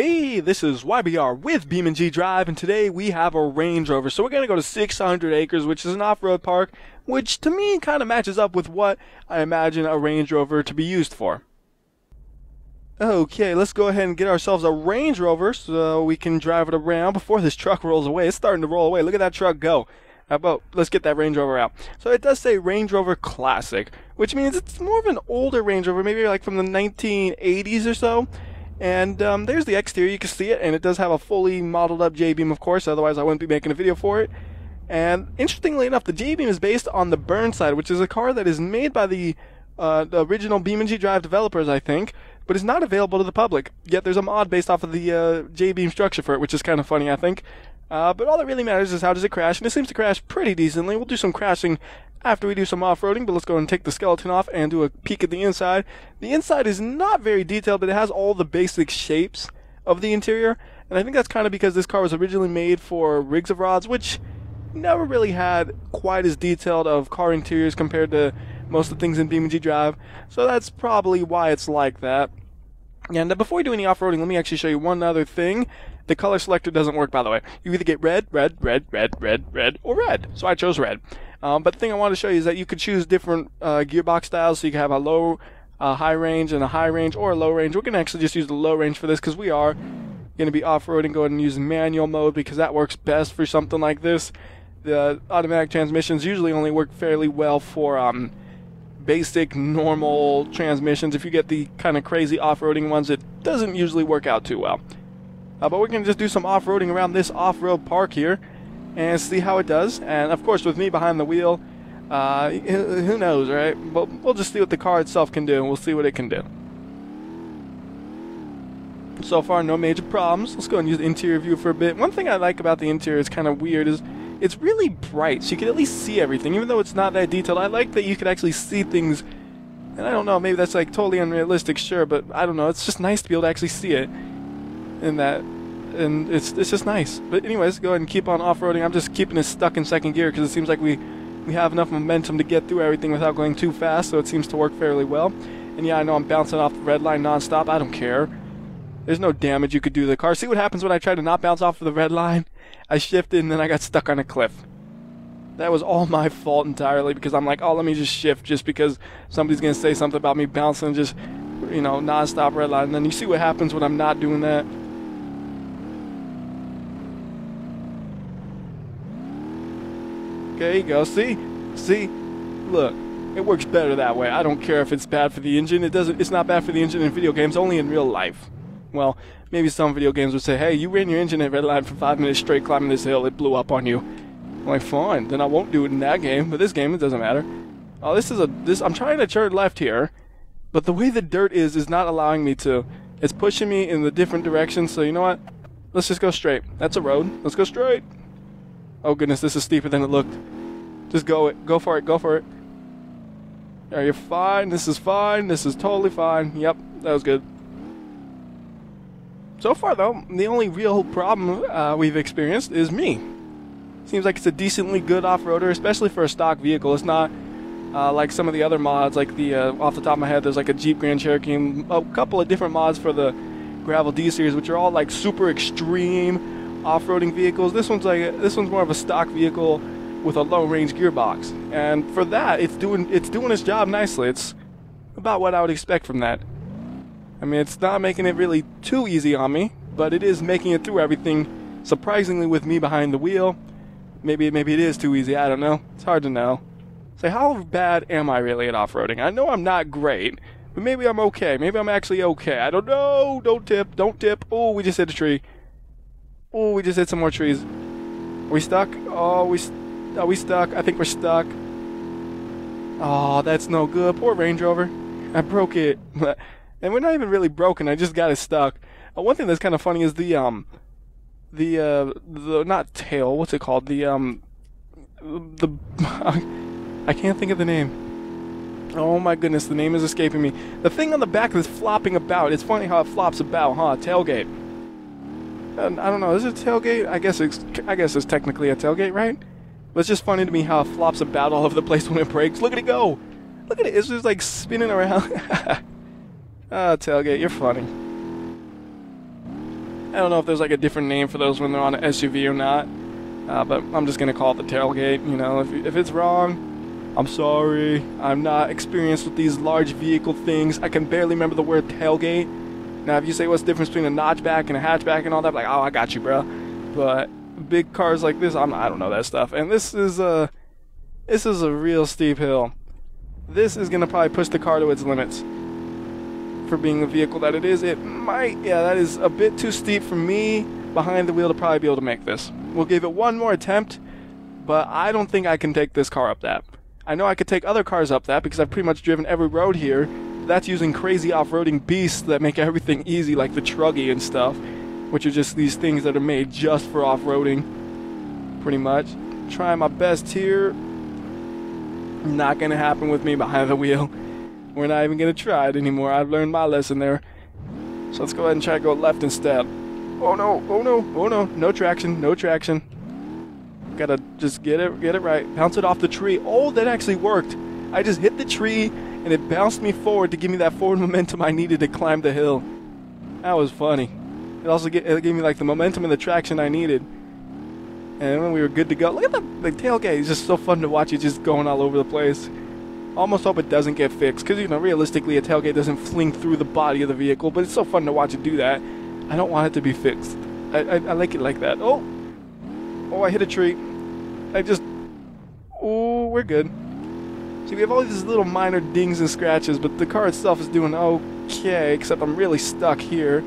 Hey, this is WhyBeAre with BeamNG.drive, and today we have a Range Rover. So we're going to go to 600 acres, which is an off-road park, which to me kind of matches up with what I imagine a Range Rover to be used for. Okay, let's go ahead and get ourselves a Range Rover so we can drive it around before this truck rolls away. It's starting to roll away. Look at that truck go. How about, let's get that Range Rover out. So it does say Range Rover Classic, which means it's more of an older Range Rover, maybe like from the 1980s or so. And there's the exterior, you can see it, and it does have a fully modeled up J-beam, of course, otherwise I wouldn't be making a video for it. And interestingly enough, the J-beam is based on the Burnside, which is a car that is made by the original BeamNG.drive developers, I think, but is not available to the public. Yet there's a mod based off of the J-beam structure for it, which is kind of funny, I think. But all that really matters is how does it crash, and it seems to crash pretty decently. We'll do some crashing after we do some off-roading, but let's go and take the skeleton off and do a peek at the inside. The inside is not very detailed, but it has all the basic shapes of the interior, and I think that's kind of because this car was originally made for rigs of rods, which never really had quite as detailed of car interiors compared to most of the things in BeamNG.drive, so that's probably why it's like that. And before we do any off-roading, let me actually show you one other thing. The color selector doesn't work, by the way. You either get red, or red. So I chose red. But the thing I want to show you is that you could choose different gearbox styles, so you can have a low, high range, and a high range, or a low range. We're going to actually just use the low range for this, because we are going to be off-roading. Go ahead and use manual mode, because that works best for something like this. The automatic transmissions usually only work fairly well for basic, normal transmissions. If you get the kind of crazy off-roading ones, it doesn't usually work out too well. But we're going to just do some off-roading around this off-road park here and see how it does. And of course, with me behind the wheel, who knows, right? But we'll just see what the car itself can do, and we'll see what it can do. So far, no major problems. Let's go and use the interior view for a bit. One thing I like about the interior is kind of weird is it's really bright, so you can at least see everything, even though it's not that detailed. I like that you can actually see things, and I don't know, maybe that's like totally unrealistic, sure, but I don't know, it's just nice to be able to actually see it. And it's just nice. But anyways, go ahead and keep on off-roading. I'm just keeping it stuck in second gear because it seems like we have enough momentum to get through everything without going too fast, so it seems to work fairly well. And yeah, I know I'm bouncing off the red line non-stop. I don't care. There's no damage you could do to the car. See what happens when I try to not bounce off of the red line? I shifted and then I got stuck on a cliff. That was all my fault entirely, because I'm like, oh, let me just shift just because somebody's going to say something about me bouncing just, you know, non-stop red line. And then you see what happens when I'm not doing that. Okay, you go. See, look, it works better that way. I don't care if it's bad for the engine. It's not bad for the engine in video games, only in real life. Well, maybe some video games would say, hey, you ran your engine at red line for 5 minutes straight climbing this hill, it blew up on you. I'm like, fine, then I won't do it in that game, but this game, it doesn't matter. Oh, I'm trying to turn left here, but the way the dirt is not allowing me to. It's pushing me in the different directions, so you know what? Let's just go straight. That's a road. Let's go straight. Oh goodness, this is steeper than it looked. Just go for it. Are you fine? This is fine. This is totally fine. Yep, that was good. So far though, the only real problem we've experienced is me. Seems like it's a decently good off-roader, especially for a stock vehicle. It's not like some of the other mods, like the off the top of my head, there's like a Jeep Grand Cherokee and a couple of different mods for the Gravel D series, which are all like super extreme off-roading vehicles. This one's more of a stock vehicle with a low-range gearbox, and for that, it's doing its job nicely. It's about what I would expect from that. I mean, it's not making it really too easy on me, but it is making it through everything, surprisingly, with me behind the wheel. Maybe it is too easy, I don't know. It's hard to know. So how bad am I really at off-roading? I know I'm not great, but maybe I'm okay. Maybe I'm actually okay. I don't know. Don't tip. Oh, we just hit a tree. Oh, we just hit some more trees. Are we stuck? Oh, are we stuck? I think we're stuck. Oh, that's no good. Poor Range Rover. I broke it. And we're not even really broken. I just got it stuck. One thing that's kind of funny is the not tail. What's it called? I can't think of the name. Oh my goodness, the name is escaping me. The thing on the back that's flopping about. It's funny how it flops about, huh? Tailgate. I don't know. Is it a tailgate? I guess it's technically a tailgate, right? But it's just funny to me how it flops about all over the place when it brakes. Look at it go. Look at it. It's just like spinning around. Ah, tailgate, you're funny. don't know if there's like a different name for those when they're on an SUV or not, but I'm just gonna call it the tailgate. You know, if it's wrong, I'm sorry. I'm not experienced with these large vehicle things. I can barely remember the word tailgate. Now, if you say what's the difference between a notchback and a hatchback and all that, I'm like, oh, I got you, bro. But big cars like this, I don't know that stuff. And this is a real steep hill. This is gonna probably push the car to its limits. For being the vehicle that it is, it might, yeah, that is a bit too steep for me behind the wheel to probably be able to make this. We'll give it one more attempt, but I don't think I can take this car up that. I know I could take other cars up that because I've pretty much driven every road here. That's using crazy off-roading beasts that make everything easy, like the Truggy and stuff, which are just these things that are made just for off-roading, pretty much. Trying my best here. Not gonna happen with me behind the wheel. We're not even gonna try it anymore. I've learned my lesson there. So let's go ahead and try to go left instead. Oh no, oh no, oh no. No traction, no traction. Gotta just get it right. Bounce it off the tree. Oh, that actually worked. I just hit the tree and it bounced me forward to give me that forward momentum I needed to climb the hill. That was funny. It also gave me like the momentum and the traction I needed. And then we were good to go. Look at the tailgate. It's just so fun to watch it just going all over the place. Almost hope it doesn't get fixed, because, you know, realistically a tailgate doesn't fling through the body of the vehicle, but it's so fun to watch it do that. I don't want it to be fixed. I like it like that. Oh, I hit a tree. Oh, we're good. See, we have all these little minor dings and scratches, but the car itself is doing okay, except I'm really stuck here.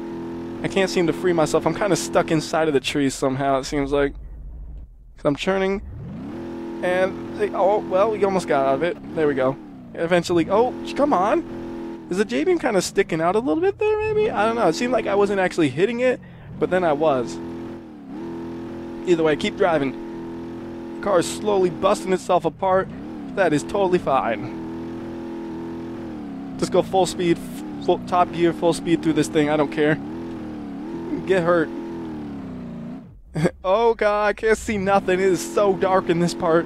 I can't seem to free myself. I'm kind of stuck inside of the trees somehow, it seems like. Because I'm churning. And, oh, well, we almost got out of it. There we go. Eventually, oh, come on. Is the J-beam kind of sticking out a little bit there, maybe? I don't know. It seemed like I wasn't actually hitting it, but then I was. Either way, keep driving. The car is slowly busting itself apart. That is totally fine. Just go full speed, top gear, full speed through this thing. I don't care. Get hurt. Oh god, I can't see nothing. It is so dark in this part.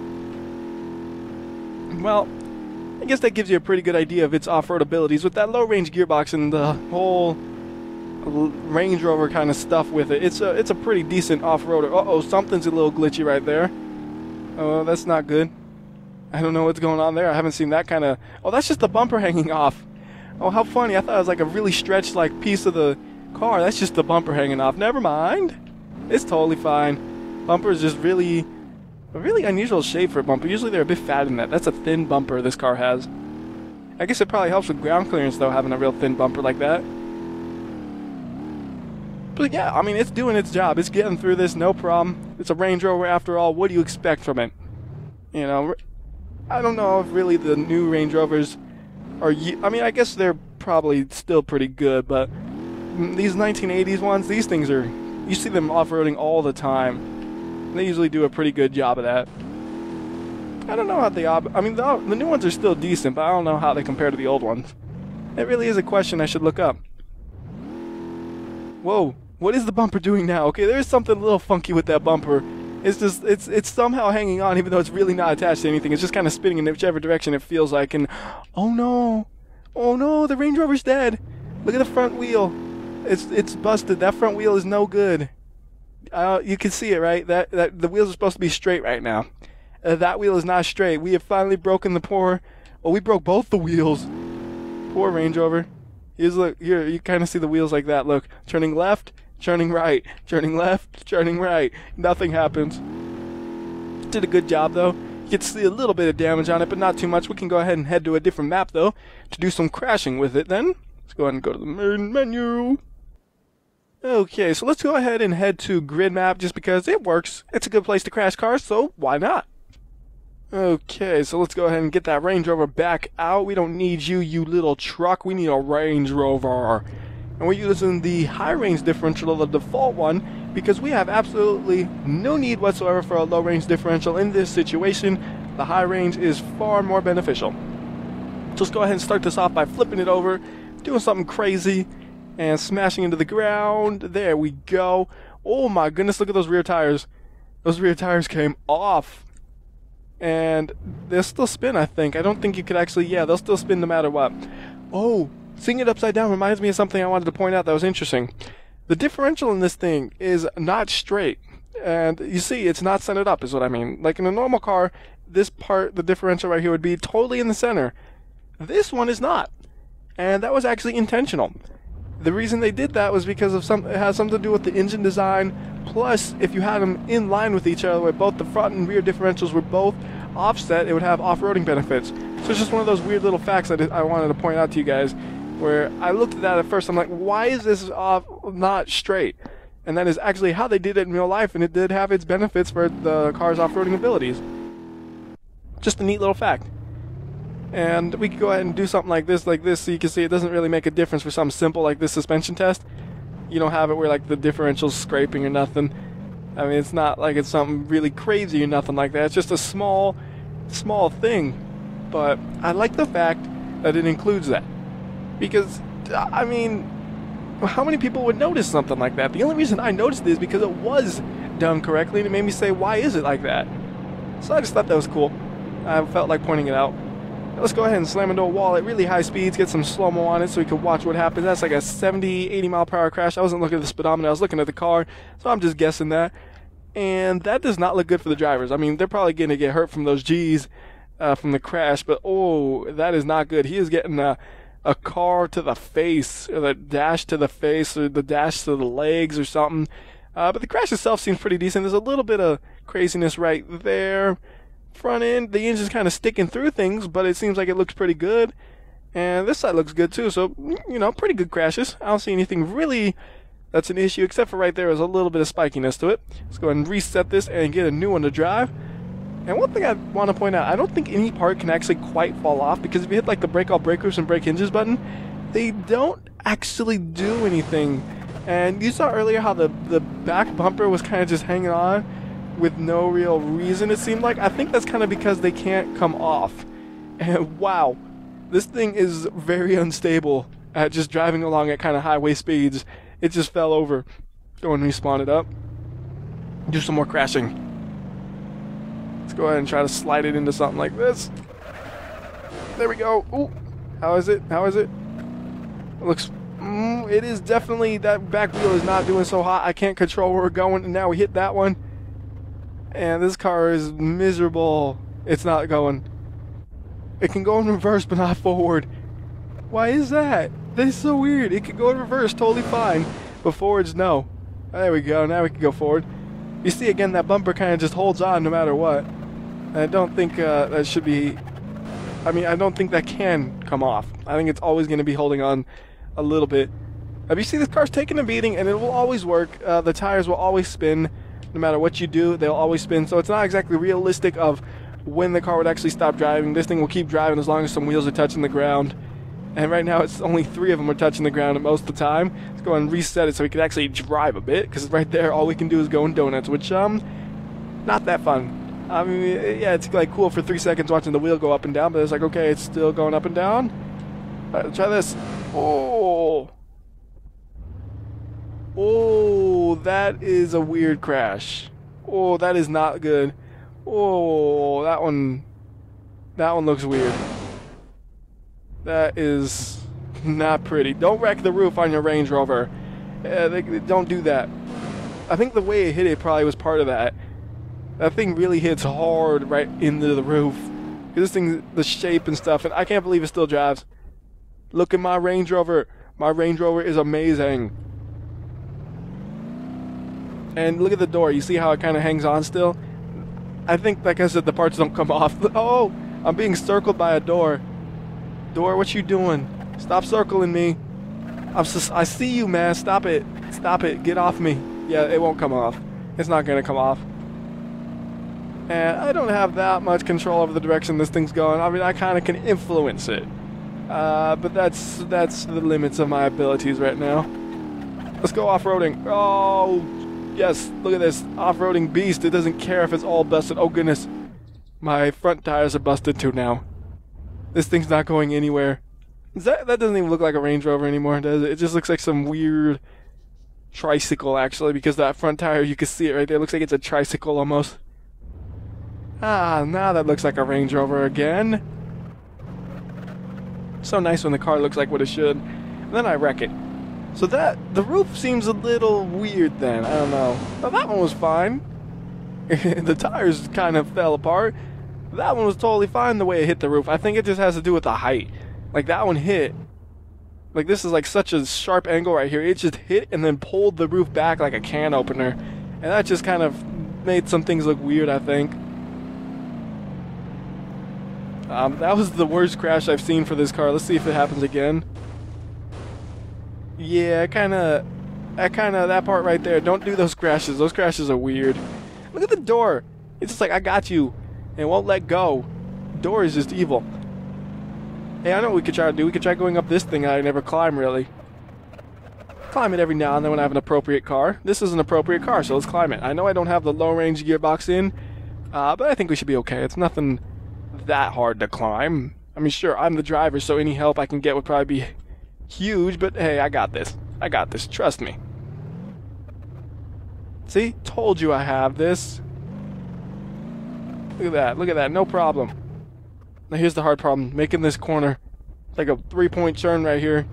Well, I guess that gives you a pretty good idea of its off-road abilities with that low-range gearbox and the whole Range Rover kind of stuff with it. It's a pretty decent off-roader. Uh-oh, something's a little glitchy right there. Oh, that's not good. I don't know what's going on there. I haven't seen that kind of... Oh, that's just the bumper hanging off. Oh, how funny. I thought it was like a really stretched like piece of the car. That's just the bumper hanging off. Never mind. It's totally fine. Bumper is just a really unusual shape for a bumper. Usually they're a bit fat in that. That's a thin bumper this car has. I guess it probably helps with ground clearance though, having a real thin bumper like that. But yeah, I mean, it's doing its job. It's getting through this, no problem. It's a Range Rover after all. What do you expect from it? You know, I don't know if really the new Range Rovers are... I mean, I guess they're probably still pretty good, but these 1980s ones, these things are... You see them off-roading all the time. They usually do a pretty good job of that. I don't know how they... I mean, the new ones are still decent, but I don't know how they compare to the old ones. It really is a question I should look up. Whoa, what is the bumper doing now? Okay, there's something a little funky with that bumper. It's just, it's somehow hanging on, even though it's really not attached to anything. It's just kind of spinning in whichever direction it feels like, and... Oh no! Oh no, the Range Rover's dead! Look at the front wheel! It's busted. That front wheel is no good. You can see it, right? That the wheels are supposed to be straight right now. That wheel is not straight. We have finally broken the poor... Oh, we broke both the wheels. Poor Range Rover. Here's, look, here, you kind of see the wheels like that. Look, turning left, turning right, turning left, turning right. Nothing happens. Did a good job, though. You can see a little bit of damage on it, but not too much. We can go ahead and head to a different map, though, to do some crashing with it, then. Let's go ahead and go to the main menu. Okay, so let's go ahead and head to grid map just because it works. It's a good place to crash cars, so why not? Okay, so let's go ahead and get that Range Rover back out. We don't need you, you little truck. We need a Range Rover. And we're using the high range differential, the default one, because we have absolutely no need whatsoever for a low range differential in this situation. The high range is far more beneficial. Just go ahead and start this off by flipping it over, doing something crazy, and smashing into the ground. There we go. Oh my goodness, look at those rear tires. Those rear tires came off. And they'll still spin, I think. I don't think you could actually... Yeah, they'll still spin no matter what. Oh, seeing it upside down reminds me of something I wanted to point out that was interesting. The differential in this thing is not straight. And you see, it's not centered up is what I mean. Like in a normal car, this part, the differential right here, would be totally in the center. This one is not. And that was actually intentional. The reason they did that was because of it has something to do with the engine design. Plus, if you had them in line with each other, where both the front and rear differentials were both offset, it would have off-roading benefits. So it's just one of those weird little facts that I wanted to point out to you guys, where I looked at that at first, I'm like, why is this not straight? And that is actually how they did it in real life, and it did have its benefits for the car's off-roading abilities. Just a neat little fact. And we could go ahead and do something like this, so you can see it doesn't really make a difference for something simple like this suspension test. You don't have it where like the differential's scraping or nothing. I mean, it's not like it's something really crazy or nothing like that. It's just a small thing. But I like the fact that it includes that. Because, I mean, how many people would notice something like that? The only reason I noticed it is because it was done correctly, and it made me say, why is it like that? So I just thought that was cool. I felt like pointing it out. Let's go ahead and slam into a wall at really high speeds, get some slow-mo on it so we can watch what happens. That's like a 70, 80 mile per hour crash. I wasn't looking at the speedometer, I was looking at the car, so I'm just guessing that. And that does not look good for the drivers. I mean, they're probably going to get hurt from those G's from the crash, but oh, that is not good. He is getting a car to the face, or the dash to the face, or the dash to the legs or something. But the crash itself seems pretty decent. There's a little bit of craziness right there. Front end, the engine's kind of sticking through things, but it seems like it looks pretty good. And this side looks good too, so, you know, pretty good crashes. I don't see anything really that's an issue, except for right there is a little bit of spikiness to it. Let's go ahead and reset this and get a new one to drive. And one thing I want to point out, I don't think any part can actually quite fall off, because if you hit like the brake all brake roofs and brake hinges button, they don't actually do anything. And you saw earlier how the back bumper was kind of just hanging on with no real reason, it seemed like. I think that's kind of because they can't come off. And wow, this thing is very unstable at just driving along at kind of highway speeds. It just fell over. Go and respawn it up. Do some more crashing. Let's go ahead and try to slide it into something like this. There we go. Ooh, how is it? How is it? It looks... it is definitely... that back wheel is not doing so hot. I can't control where we're going, and now we hit that one. And this car is miserable. It's not going. It can go in reverse, but not forward. Why is that? That is so weird. It can go in reverse totally fine, but forwards, no. There we go. Now we can go forward. You see, again, that bumper kind of just holds on no matter what. And I don't think that should be... I mean, I don't think that can come off. I think it's always going to be holding on a little bit. But you see, this car's taking a beating, and it will always work. The tires will always spin. No matter what you do, they'll always spin. So it's not exactly realistic of when the car would actually stop driving. This thing will keep driving as long as some wheels are touching the ground. And right now, it's only 3 of them are touching the ground most of the time. Let's go and reset it so we can actually drive a bit, because right there, all we can do is go in donuts, which, not that fun. I mean, yeah, it's like cool for 3 seconds watching the wheel go up and down, but it's like, okay, it's still going up and down. All right, let's try this. Oh. Oh, that is a weird crash. Oh, that is not good. Oh, that one looks weird. That is not pretty. Don't wreck the roof on your Range Rover. Don't do that. I think the way it hit it probably was part of that. That thing really hits hard right into the roof. This thing, the shape and stuff, and I can't believe it still drives. Look at my Range Rover. My Range Rover is amazing. And look at the door. You see how it kind of hangs on still? I think, like I said, the parts don't come off. Oh, I'm being circled by a door. Door, what you doing? Stop circling me. I see you, man. Stop it. Stop it. Get off me. Yeah, it won't come off. It's not going to come off. And I don't have that much control over the direction this thing's going. I mean, I kind of can influence it. But that's the limits of my abilities right now. Let's go off-roading. Oh, yes. Look at this. Off-roading beast. It doesn't care if it's all busted. Oh, goodness. My front tires are busted too now. This thing's not going anywhere. That doesn't even look like a Range Rover anymore, does it? It just looks like some weird tricycle, actually, because that front tire, you can see it right there. It looks like it's a tricycle almost. Ah, now that looks like a Range Rover again. So nice when the car looks like what it should. And then I wreck it. So the roof seems a little weird then. I don't know. But that one was fine. The tires kind of fell apart. That one was totally fine the way it hit the roof. I think it just has to do with the height. Like that one hit. Like this is like such a sharp angle right here. It just hit and then pulled the roof back like a can opener. And that just kind of made some things look weird, I think. That was the worst crash I've seen for this car. Let's see if it happens again. Yeah, that part right there. Don't do those crashes. Those crashes are weird. Look at the door. It's just like, I got you. And it won't let go. The door is just evil. Hey, I know what we could try to do. We could try going up this thing I never climb, really. Climb it every now and then when I have an appropriate car. This is an appropriate car, so let's climb it. I know I don't have the low-range gearbox in, but I think we should be okay. It's nothing that hard to climb. I mean, sure, I'm the driver, so any help I can get would probably be huge, but hey, I got this. I got this. Trust me. See? Told you I have this. Look at that. Look at that. No problem. Now here's the hard problem. Making this corner. It's like a 3-point turn right here.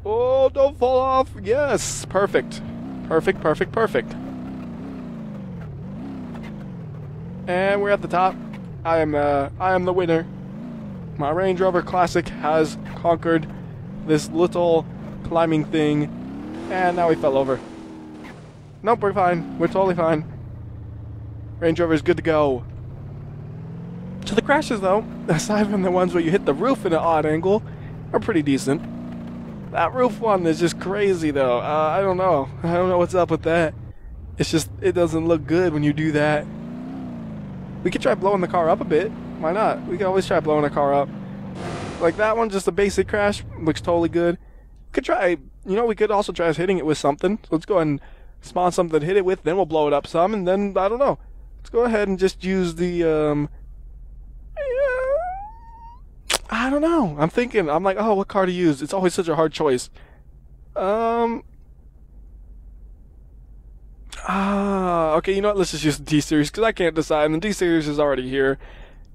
Oh, don't fall off. Yes. Perfect. Perfect, perfect, perfect. And we're at the top. I am the winner. My Range Rover Classic has conquered this little climbing thing. And now we fell over. Nope, we're fine. We're totally fine. Range Rover is good to go. So the crashes, though, aside from the ones where you hit the roof in an odd angle, are pretty decent. That roof one is just crazy, though. I don't know. I don't know what's up with that. It's just, it doesn't look good when you do that. We could try blowing the car up a bit. Why not? We can always try blowing a car up. Like that one, just a basic crash, looks totally good. Could try, we could also try hitting it with something. So let's go ahead and spawn something to hit it with, then we'll blow it up some, and then, I don't know. Let's go ahead and just use the, I don't know. I'm like, oh, what car to use? It's always such a hard choice. Okay, you know what? Let's just use the D-Series, because I can't decide, and the D-Series is already here.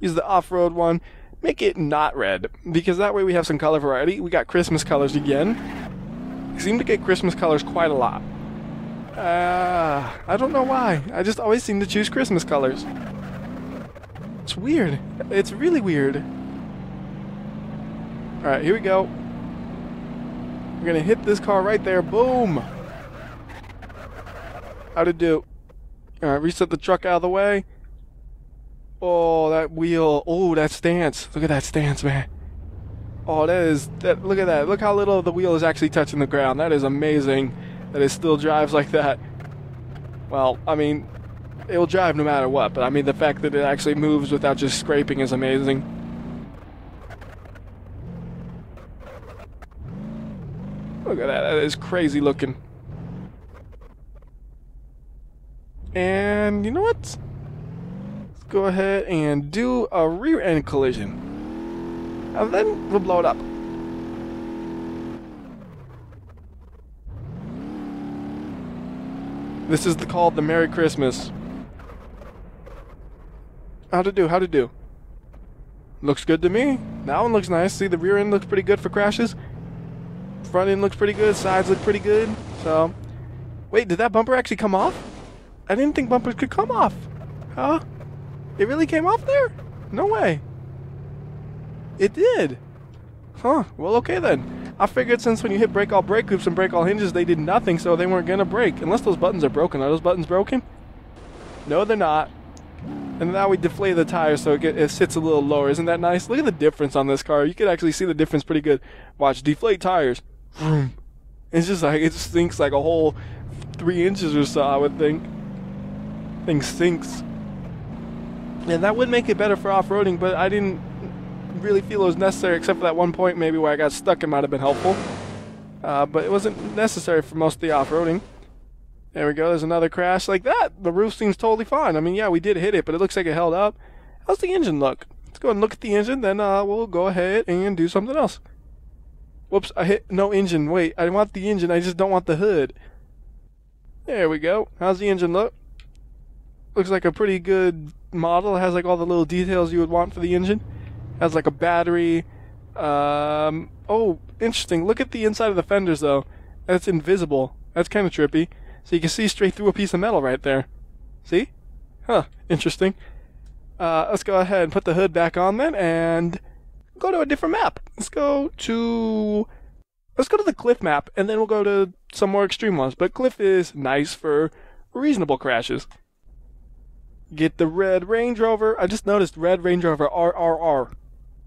Use the off-road one. Make it not red, because that way we have some color variety. We got Christmas colors again. We seem to get Christmas colors quite a lot. I don't know why. I just always seem to choose Christmas colors. It's weird. It's really weird. Alright, here we go. We're gonna hit this car right there. Boom! How'd it do? Alright, reset the truck out of the way. Oh, that wheel. Oh, that stance. Look at that stance, man. Oh, look at that. Look how little of the wheel is actually touching the ground. That is amazing that it still drives like that. Well, I mean, it will drive no matter what, but I mean, the fact that it actually moves without just scraping is amazing. Look at that. That is crazy looking. And you know what? Let's go ahead and do a rear end collision. And then we'll blow it up. This is called the Merry Christmas. How'd it do? How'd it do? Looks good to me. That one looks nice. See, the rear end looks pretty good for crashes. Front end looks pretty good. Sides look pretty good. So, wait, did that bumper actually come off? I didn't think bumpers could come off. Huh? It really came off there? No way. It did. Huh. Well, okay then. I figured since when you hit break all brake loops and break all hinges, they did nothing, so they weren't gonna break. Unless those buttons are broken. Are those buttons broken? No, they're not. And now we deflate the tires so it sits a little lower. Isn't that nice? Look at the difference on this car. You can actually see the difference pretty good. Watch, deflate tires. It's just like, it sinks like a whole 3 inches or so, I would think. Thing sinks. And that would make it better for off-roading, but I didn't really feel it was necessary, except for that one point maybe where I got stuck. It might have been helpful. But it wasn't necessary for most of the off-roading. There we go, there's another crash like that. The roof seems totally fine. I mean, yeah, we did hit it, but it looks like it held up. How's the engine look? Let's go ahead and look at the engine, then we'll go ahead and do something else. Whoops, I hit no engine. Wait, I want the engine, I just don't want the hood. There we go. How's the engine look? Looks like a pretty good model. It has like all the little details you would want for the engine. Has like a battery. Oh, interesting. Look at the inside of the fenders, though. That's invisible. That's kind of trippy. So you can see straight through a piece of metal right there. See? Huh, interesting. Let's go ahead and put the hood back on then, and go to a different map. Let's go to the cliff map, and then we'll go to some more extreme ones. But cliff is nice for reasonable crashes. Get the red Range Rover. I just noticed red Range Rover RRR.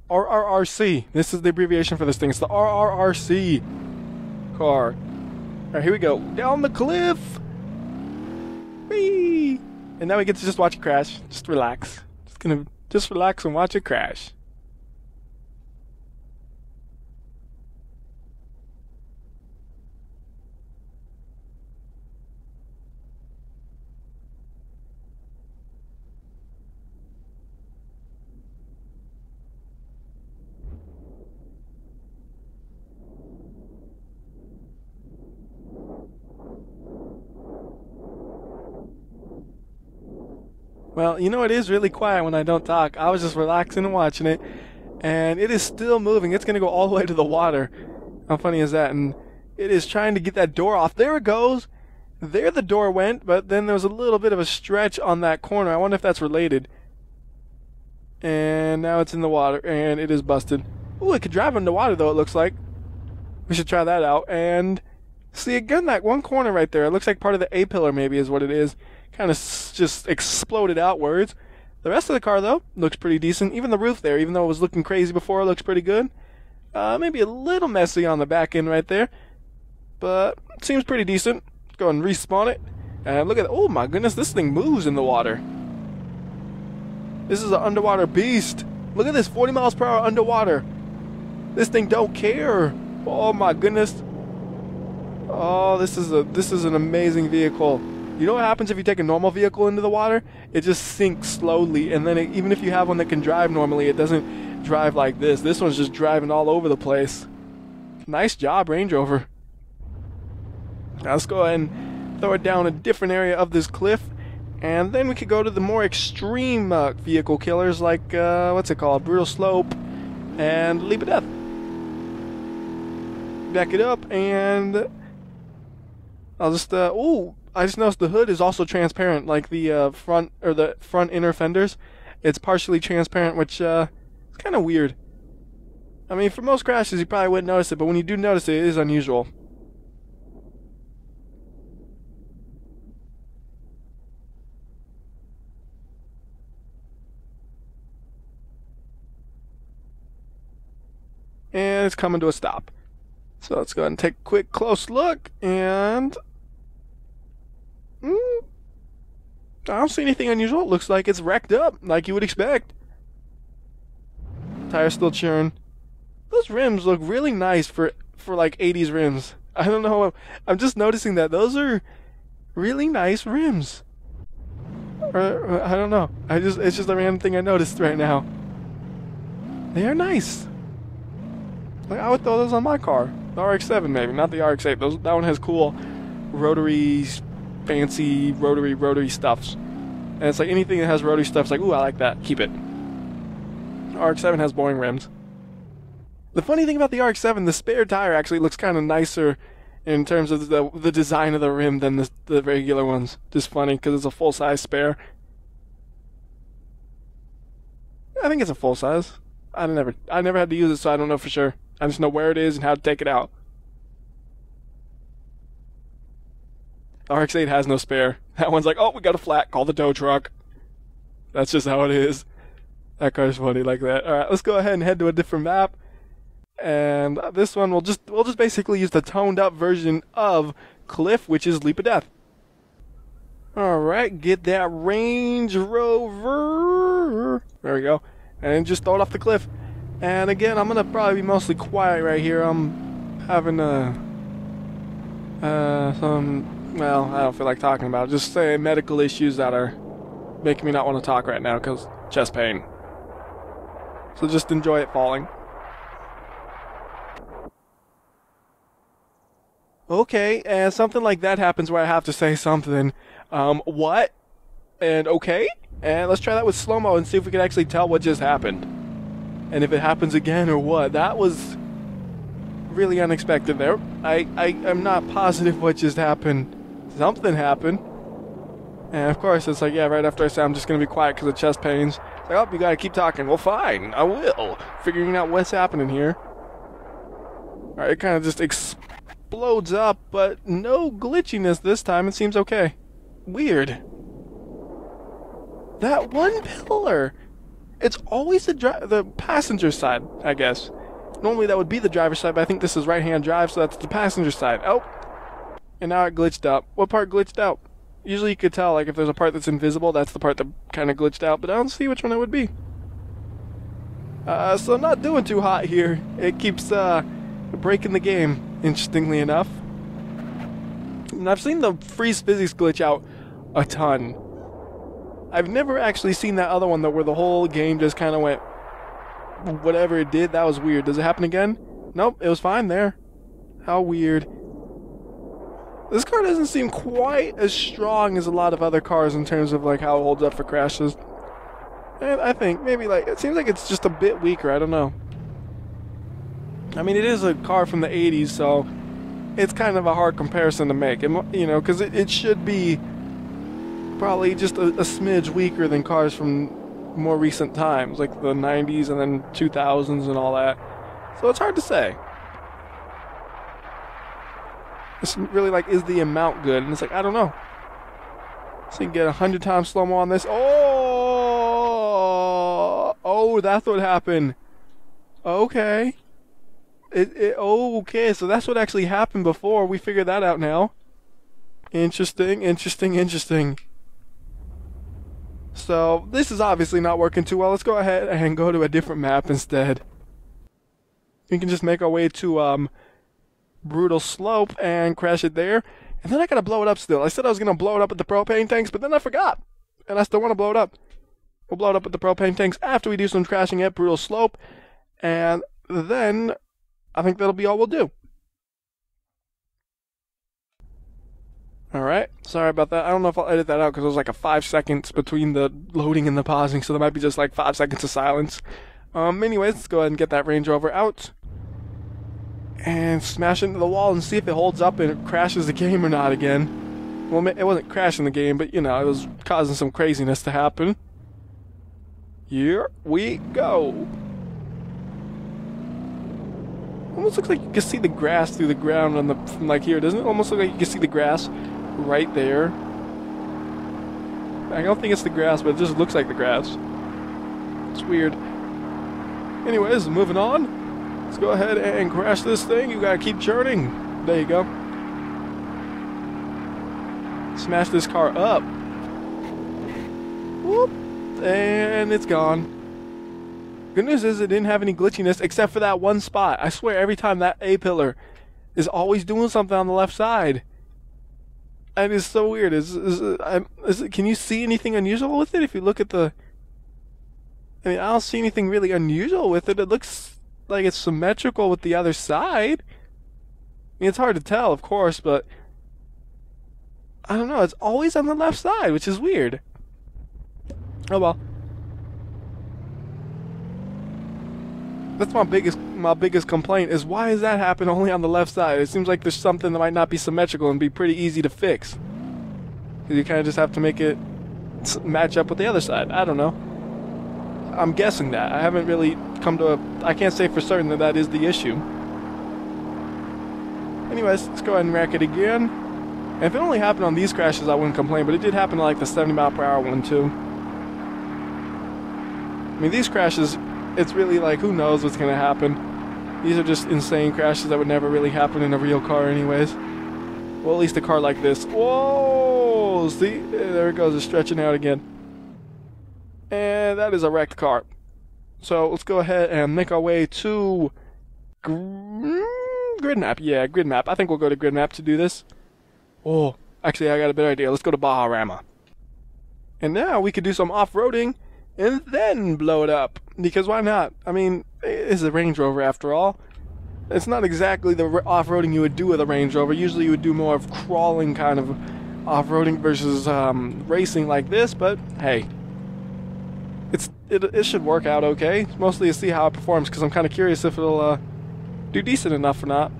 RRRC. This is the abbreviation for this thing. It's the RRRC car. Alright, here we go. Down the cliff! Whee! And now we get to just watch it crash. Just relax. Just relax and watch it crash. Well, you know, it is really quiet when I don't talk. I was just relaxing and watching it, and it is still moving. It's going to go all the way to the water. How funny is that? And it is trying to get that door off. There it goes. There the door went, but then there was a little bit of a stretch on that corner. I wonder if that's related. And now it's in the water, and it is busted. Ooh, it could drive underwater, though, it looks like. We should try that out. And see, again, that one corner right there. It looks like part of the A-pillar, maybe, is what it is. Kind of just exploded outwards. The rest of the car, though, looks pretty decent. Even the roof there, even though it was looking crazy before, it looks pretty good. Maybe a little messy on the back end right there, but it seems pretty decent. Go and respawn it. And look at that. Oh my goodness, this thing moves in the water. This is an underwater beast. Look at this, 40 miles per hour underwater. This thing don't care. Oh my goodness. Oh, this is an amazing vehicle. You know what happens if you take a normal vehicle into the water? It just sinks slowly, and then even if you have one that can drive normally, it doesn't drive like this. This one's just driving all over the place. Nice job, Range Rover. Now let's go ahead and throw it down a different area of this cliff, and then we could go to the more extreme vehicle killers like, what's it called? Brutal Slope and Leap of Death. Back it up, and I'll just, ooh. I just noticed the hood is also transparent, like the front inner fenders. It's partially transparent, which is kind of weird. I mean, for most crashes, you probably wouldn't notice it, but when you do notice it, it is unusual. And it's coming to a stop. So let's go ahead and take a quick close look, and I don't see anything unusual. It looks like it's wrecked up, like you would expect. Tires still churn. Those rims look really nice for like 80s rims. I don't know. I'm just noticing that those are really nice rims. Or, I don't know. It's just a random thing I noticed right now. They are nice. Like, I would throw those on my car. The RX-7 maybe, not the RX-8. That one has cool rotary, fancy rotary stuffs. And it's like anything that has rotary stuff, it's like, ooh, I like that. Keep it. RX-7 has boring rims. The funny thing about the RX-7, the spare tire actually looks kind of nicer in terms of the design of the rim than the regular ones. Just funny, because it's a full-size spare. I think it's a full-size. I never had to use it, so I don't know for sure. I just know where it is and how to take it out. The RX-8 has no spare. That one's like, oh, we got a flat, call the tow truck. That's just how it is. That car's funny like that. Alright, let's go ahead and head to a different map. And this one, we'll just basically use the toned up version of Cliff, which is Leap of Death. Alright, get that Range Rover. There we go. And just throw it off the cliff. And again, I'm going to probably be mostly quiet right here. I'm having some, well, I don't feel like talking about it. Just say medical issues that are making me not want to talk right now because chest pain. So just enjoy it falling. Okay, and something like that happens where I have to say something. What? And okay? And let's try that with slow-mo and see if we can actually tell what just happened. And if it happens again or what. That was really unexpected there. I'm not positive what just happened. Something happened. And of course, it's like, yeah, right after I say I'm just going to be quiet because of chest pains. It's like, oh, you got to keep talking. Well, fine, I will. Figuring out what's happening here. Alright, it kind of just explodes up, but no glitchiness this time. It seems okay. Weird. That one pillar. It's always the passenger side, I guess. Normally that would be the driver's side, but I think this is right-hand drive, so that's the passenger side. Oh! And now it glitched out. What part glitched out? Usually you could tell, like, if there's a part that's invisible, that's the part that kind of glitched out, but I don't see which one it would be. So not doing too hot here. It keeps, breaking the game, interestingly enough. And I've seen the freeze physics glitch out a ton. I've never actually seen that other one, though, where the whole game just kind of went whatever it did. That was weird. Does it happen again? Nope, it was fine there. How weird. This car doesn't seem quite as strong as a lot of other cars in terms of like how it holds up for crashes. And I think maybe like it seems like it's just a bit weaker. I don't know. I mean, it is a car from the 80s, so it's kind of a hard comparison to make. You know, because it should be probably just a smidge weaker than cars from more recent times, like the 90s and then 2000s and all that. So it's hard to say. It's really like, is the amount good? And it's like, I don't know. So you can get 100 times slow-mo on this. Oh, that's what happened. Okay. Okay, so that's what actually happened before. We figured that out now. Interesting. So, this is obviously not working too well. Let's go ahead and go to a different map instead. We can just make our way to, Brutal Slope and crash it there. And then I gotta blow it up still. I said I was gonna blow it up with the propane tanks, but then I forgot. And I still wanna blow it up. We'll blow it up with the propane tanks after we do some crashing at Brutal Slope. And then I think that'll be all we'll do. Alright, sorry about that. I don't know if I'll edit that out because it was like a 5 seconds between the loading and the pausing, so there might be just like 5 seconds of silence. Anyways, let's go ahead and get that Range Rover out. And smash into the wall and see if it holds up and it crashes the game or not again. Well, it wasn't crashing the game, but you know, it was causing some craziness to happen. Here we go. Almost looks like you can see the grass through the ground on from like here. Doesn't it almost look like you can see the grass right there? I don't think it's the grass, but it just looks like the grass. It's weird. Anyways, moving on. Let's go ahead and crash this thing. You gotta keep churning. There you go. Smash this car up. Whoop. And it's gone. Good news is it didn't have any glitchiness except for that one spot. I swear every time that A-pillar is always doing something on the left side. And it's so weird. Can you see anything unusual with it? If you look at the... I mean, I don't see anything really unusual with it. It looks like it's symmetrical with the other side. I mean, it's hard to tell, of course, but... I don't know. It's always on the left side, which is weird. Oh well. That's my biggest complaint is why does that happen only on the left side? It seems like there's something that might not be symmetrical and be pretty easy to fix. You kind of just have to make it match up with the other side. I don't know. I'm guessing that. I haven't really come to I can't say for certain that that is the issue. Anyways, let's go ahead and rack it again. And if it only happened on these crashes, I wouldn't complain, but it did happen to like the 70 mile per hour one too. I mean, these crashes, it's really like, who knows what's going to happen. These are just insane crashes that would never really happen in a real car anyways. Well, at least a car like this. Whoa! See? There it goes. It's stretching out again. And that is a wrecked car. So let's go ahead and make our way to grid map. Yeah, grid map. I think we'll go to grid map to do this. Oh, actually, I got a better idea. Let's go to Baja. And now we could do some off-roading and then blow it up. Because why not? I mean, it's a Range Rover after all. It's not exactly the off-roading you would do with a Range Rover. Usually you would do more of crawling kind of off-roading versus racing like this, but hey. It should work out okay. Mostly to see how it performs, because I'm kind of curious if it'll do decent enough or not.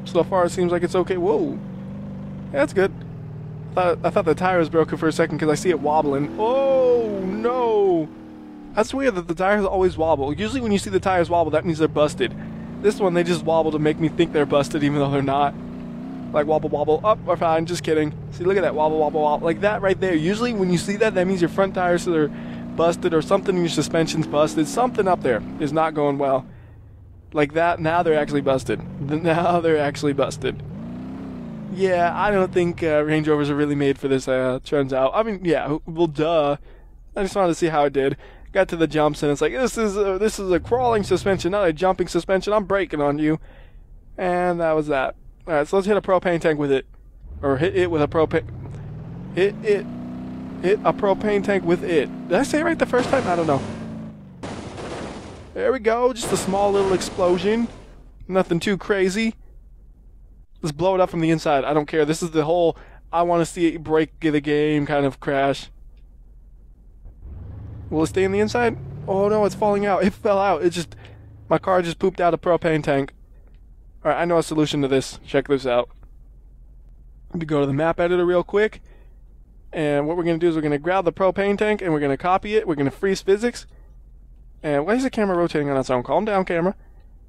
So far, it seems like it's okay. Whoa. Yeah, that's good. I thought the tire was broken for a second because I see it wobbling. Oh, no. That's weird that the tires always wobble. Usually when you see the tires wobble, that means they're busted. This one, they just wobble to make me think they're busted even though they're not. Like wobble, wobble, up, we're fine, just kidding. See, look at that, wobble, wobble, wobble. Like that right there. Usually when you see that, that means your front tires are busted or something in your suspension's busted. Something up there is not going well. Like that, now they're actually busted. Now they're actually busted. Yeah, I don't think Range Rovers are really made for this, turns out. I mean, yeah, well, duh. I just wanted to see how it did. Got to the jumps, and it's like, this is a crawling suspension, not a jumping suspension. I'm braking on you. And that was that. Alright, so let's hit a propane tank with it. Or hit it with a propane... Hit a propane tank with it. Did I say it right the first time? I don't know. There we go, just a small little explosion. Nothing too crazy. Let's blow it up from the inside. I don't care. This is the whole I want to see it break the game kind of crash. Will it stay in the inside? Oh no, it's falling out. It fell out. It just... My car just pooped out a propane tank. Alright, I know a solution to this. Check this out. Let me go to the map editor real quick. And what we're going to do is we're going to grab the propane tank and we're going to copy it. We're going to freeze physics. And why is the camera rotating on its own? Calm down, camera.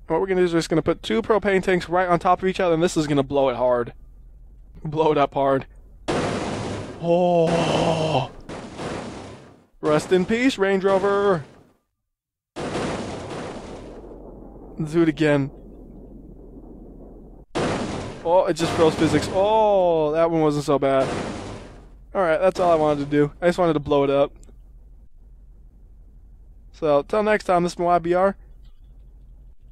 And what we're going to do is we're just going to put 2 propane tanks right on top of each other, and this is going to blow it hard. Blow it up hard. Oh! Rest in peace, Range Rover! Let's do it again. Oh, it just froze physics. Oh, that one wasn't so bad. Alright, that's all I wanted to do. I just wanted to blow it up. So, till next time, this is my WhyBeAre.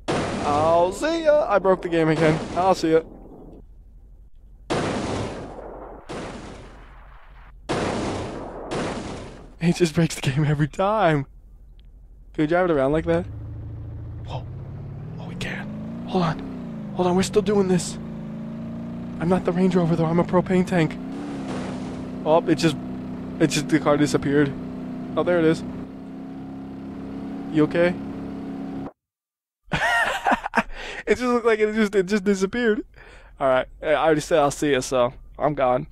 I'll see ya! I broke the game again. I'll see ya. He just breaks the game every time. Can we drive it around like that? Whoa. Oh, we can. Hold on. Hold on, we're still doing this. I'm not the Range Rover, though. I'm a propane tank. Oh, the car disappeared. Oh, there it is. You okay? It just looked like it just disappeared. Alright, I already said I'll see you, so I'm gone.